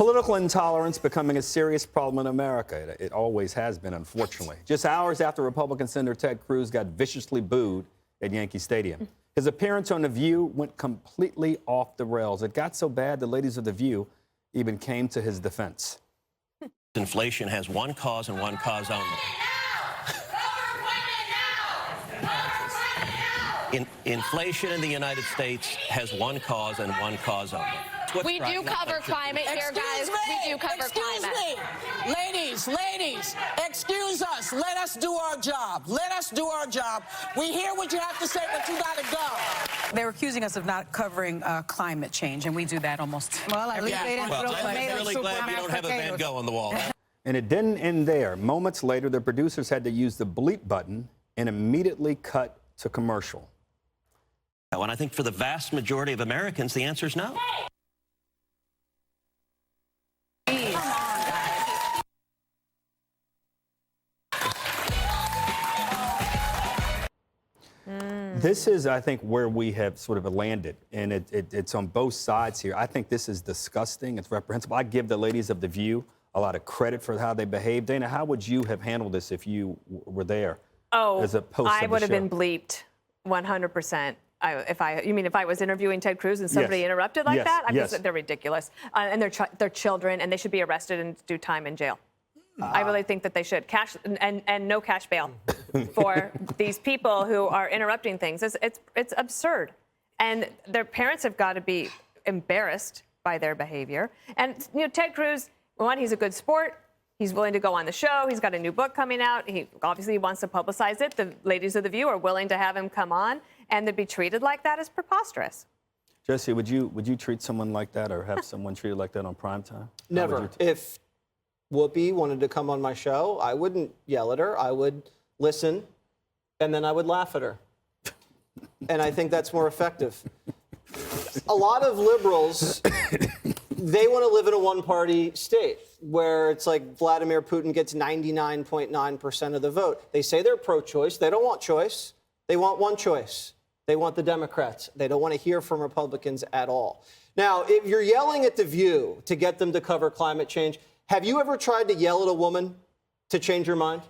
Political intolerance becoming a serious problem in America. It always has been, unfortunately. Just hours after Republican Senator Ted Cruz got viciously booed at Yankee Stadium, his appearance on The View went completely off the rails. It got so bad the ladies of The View even came to his defense. Inflation has one cause and one cause only. Inflation in the United States has one cause and one cause only. We do cover climate here, guys. We do cover climate. Ladies, excuse us. Let us do our job. Let us do our job. We hear what you have to say, but you got to go. They're accusing us of not covering climate change, and we do that almost. Well, at least they didn't throw tomatoes. I'm really glad you don't have a Van Gogh on the wall. And it didn't end there. Moments later, the producers had to use the bleep button and immediately cut to commercial. And I think for the vast majority of Americans, the answer is no. This is, I think, where we have sort of landed, and it's on both sides here. I think this is disgusting. It's reprehensible. I give the ladies of The View a lot of credit for how they behaved. Dana, how would you have handled this if you were there? Oh, as a post I of would the have been show? bleeped 100%. You mean if I was interviewing Ted Cruz and somebody Yes. interrupted like Yes. that? I Yes. mean, they're ridiculous. And they're children, and they should be arrested and do time in jail. I really think that they should cash and no cash bail for these people who are interrupting things. It's absurd, and their parents have got to be embarrassed by their behavior. And Ted Cruz, one, he's a good sport. He's willing to go on the show. He's got a new book coming out. He obviously wants to publicize it. The ladies of The View are willing to have him come on, and to be treated like that is preposterous. Jesse, would you treat someone like that or have someone treated like that on primetime? Never. If Whoopi wanted to come on my show, I wouldn't yell at her. I would listen, and then I would laugh at her. And I think that's more effective. A lot of liberals, they want to live in a one-party state where it's like Vladimir Putin gets 99.9% of the vote. They say they're pro-choice. They don't want choice. They want one choice. They want the Democrats. They don't want to hear from Republicans at all. Now, if you're yelling at The View to get them to cover climate change, have you ever tried to yell at a woman to change her mind?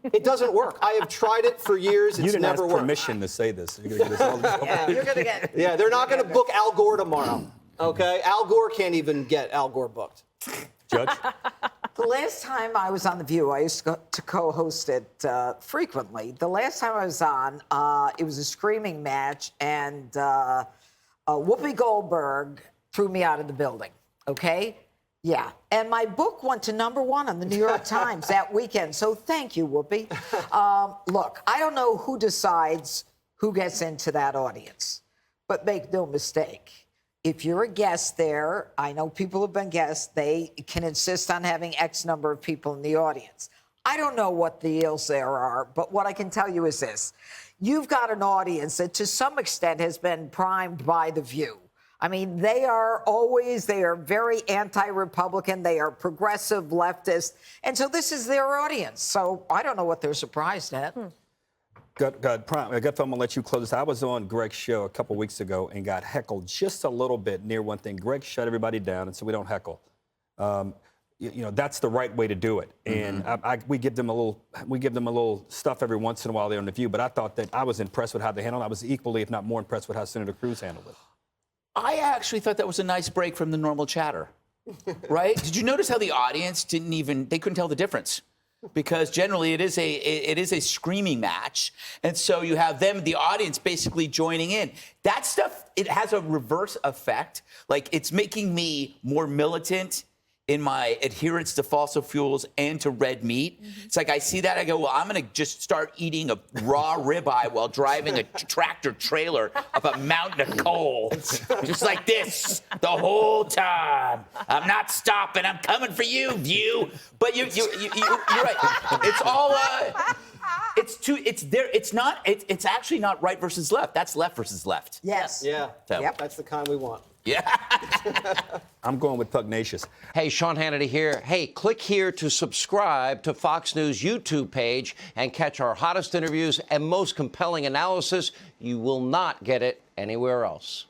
It doesn't work. I have tried it for years. It's You didn't never ask worked. permission to say this. You're gonna get us all in trouble. You're gonna get. Yeah, they're not going to book Al Gore tomorrow. Okay, Al Gore can't even get Al Gore booked. Judge? The last time I was on The View, I used to co-host it frequently. The last time I was on, it was a screaming match, and Whoopi Goldberg threw me out of the building, okay? Yeah, and my book went to #1 on the New York Times that weekend, so thank you, Whoopi. Look, I don't know who decides who gets into that audience, but make no mistake. If you're a guest there, I know people have been guests, they can insist on having X number of people in the audience. I don't know what the deals there are, but what I can tell you is this. You've got an audience that to some extent has been primed by The View. I mean, they are very anti-Republican, they are progressive leftist, and so this is their audience. So I don't know what they're surprised at. Gut, I'm gonna let you close this. I was on Greg's show a couple weeks ago and got heckled just a little bit near one thing. Greg shut everybody down and said we don't heckle. That's the right way to do it. And we give them a little stuff every once in a while there on The View. But I thought that I was impressed with how they handled it. I was equally, if not more, impressed with how Senator Cruz handled it. I actually thought that was a nice break from the normal chatter, right? Did you notice how the audience they couldn't tell the difference? Because generally it is a screaming match. And so you have the audience basically joining in. That stuff, it has a reverse effect. Like it's making me more militant in my adherence to fossil fuels and to red meat. It's like I see that, I go, well, I'm gonna just start eating a raw ribeye while driving a tractor trailer up a mountain of coal. Just like this, the whole time. I'm not stopping, I'm coming for you, View. But you're right, it's all, it's actually not right versus left, that's left versus left. Yes. Yeah, So. Yep. that's the kind we want. Yeah. I'm going with pugnacious. Hey, Sean Hannity here. Hey, click here to subscribe to Fox News YouTube page and catch our hottest interviews and most compelling analysis. You will not get it anywhere else.